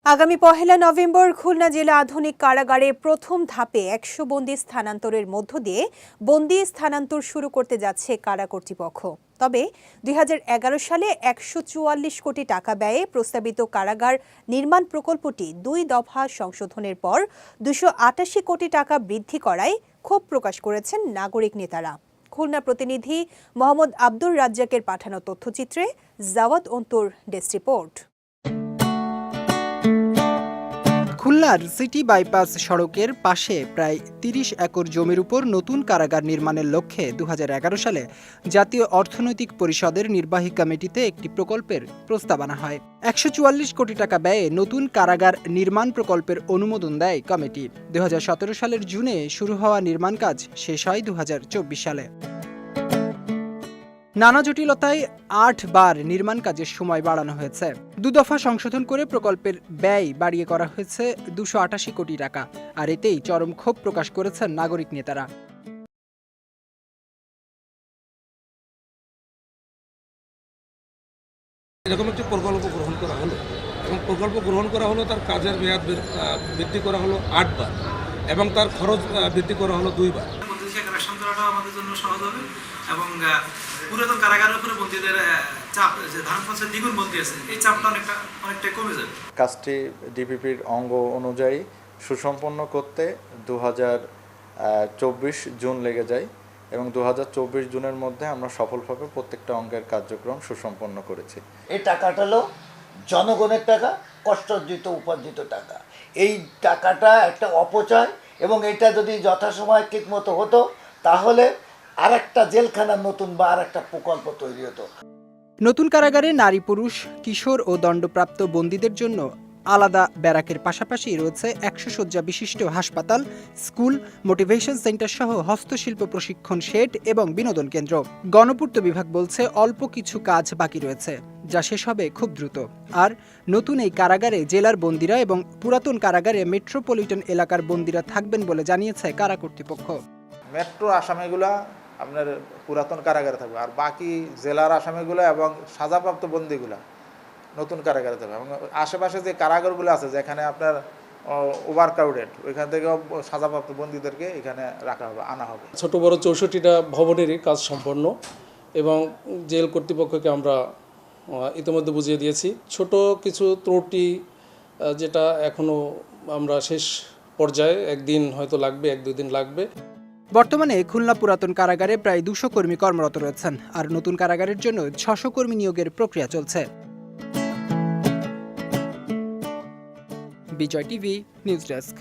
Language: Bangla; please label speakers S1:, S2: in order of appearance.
S1: আগামী ১ নভেম্বর খুলনা জেলা আধুনিক কারাগারে প্রথম ধাপে ১০০ বন্দী স্থানান্তরের মধ্য দিয়ে বন্দী স্থানান্তর শুরু করতে যাচ্ছে কারা কর্তৃপক্ষ। তবে ২০১১ সালে ১৪৪ কোটি টাকা ব্যয়ে প্রস্তাবিত কারাগার নির্মাণ প্রকল্পটি ২ দফা সংশোধনের পর ২৮৮ কোটি টাকা বৃদ্ধি করায় ক্ষোভ প্রকাশ করেছেন নাগরিক নেতারা। খুলনা প্রতিনিধি মোহাম্মদ আব্দুর রাজ্জাকের পাঠানো তথ্যচিত্রে জাওয়াদ অন্তুর ডেস্ক রিপোর্ট।
S2: খুলনার সিটি বাইপাস সড়কের পাশে প্রায় ৩০ একর জমির উপর নতুন কারাগার নির্মাণের লক্ষ্যে ২০১১ সালে জাতীয় অর্থনৈতিক পরিষদের নির্বাহী কমিটিতে একটি প্রকল্পের প্রস্তাব আনা হয়। ১৪৪ কোটি টাকা ব্যয়ে নতুন কারাগার নির্মাণ প্রকল্পের অনুমোদন দেয় কমিটি। ২০১৭ সালের জুনে শুরু হওয়া নির্মাণ কাজ শেষ হয় ২০২৪ সালে। নানা জটিলতায় ৮ বার নির্মাণ কাজের সময় বাড়ানো হয়েছে। দুদফা সংশোধন করে প্রকল্পের ব্যয় বাড়িয়ে করা হয়েছে ২৮৮ কোটি টাকা। আর এতেই চরম ক্ষোভ প্রকাশ করেছেন নাগরিক নেতারা।
S3: এরকম একটি প্রকল্প গ্রহণ করা হলো এবং প্রকল্প গ্রহণ করা হলো, তার কাজের মেয়াদ বৃদ্ধি করা হলো 8 বার এবং তার খরচ বৃদ্ধি করা হলো 2 বার।
S4: কারেকশন করাটাও আমাদের জন্য সহজ হবে এবং পুরাতন কারাগারের উপরে বন্দীদের চাপ, যে ধারণ করছে দ্বিগুণ বন্দী আছে, এই চাপটা অনেকটাই কমে যাবে।
S5: কাজটি ডিপিপির অঙ্গ অনুযায়ী সুসম্পন্ন করতে ২০২৪ জুন লেগে যায় এবং ২০২৪ জুনের মধ্যে আমরা সফলভাবে প্রত্যেকটা অঙ্গের কার্যক্রম সুসম্পন্ন করেছি।
S6: এই টাকাটা হলো জনগণের টাকা, কষ্টার্জিত উপার্জিত টাকা। এই টাকাটা একটা অপচয় এবং এটা যদি যথাসময়ে ঠিকমতো হতো তাহলে আর একটা জেলখানা নতুন বা আর একটা প্রকল্প তৈরি হতো।
S2: নতুন কারাগারে নারী, পুরুষ, কিশোর ও দণ্ডপ্রাপ্ত বন্দীদের জন্য আলাদা ব্যারাকের পাশাপাশি রয়েছে ১০০ শয্যা বিশিষ্ট হাসপাতাল, স্কুল, মোটিভেশন সেন্টার সহ হস্তশিল্প প্রশিক্ষণ শেড এবং বিনোদন কেন্দ্র। গণপূর্ত বিভাগ বলছে অল্প কিছু কাজ বাকি রয়েছে, যা শেষ হবে খুব দ্রুত। আর নতুন এই কারাগারে জেলার বন্দীরা এবং পুরাতন কারাগারে মেট্রোপলিটন এলাকার বন্দীরা থাকবেন বলে জানিয়েছে কারা কর্তৃপক্ষ।
S7: মেট্রো আসামিগুলা আপনার পুরাতন কারাগারে থাকবে, আর বাকি জেলার আসামিগুলো এবং সাজাপ্রাপ্ত বন্দীগুলা নতুন কারাগারে থাকবে। এবং আশেপাশে যে কারাগারগুলো আছে যেখানে আপনার ওভার ক্রাউডেড, ওইখান থেকে সাজাপ্রাপ্ত বন্দীদেরকে এখানে রাখা হবে, আনা হবে।
S3: ছোট বড় 64টা ভবনেরই কাজ সম্পন্ন এবং জেল কর্তৃপক্ষকে আমরা ইতিমধ্যে বুঝিয়ে দিয়েছি। ছোট কিছু ত্রুটি যেটা এখনও আমরা শেষ পর্যায়ে, একদিন হয়তো লাগবে, 1-2 দিন লাগবে।
S2: বর্তমানে খুলনা পুরাতন কারাগারে প্রায় 200 কর্মী কর্মরত রয়েছেন, আর নতুন কারাগারের জন্য 600 কর্মী নিয়োগের প্রক্রিয়া চলছে। বিজয় টিভি নিউজ ডেস্ক।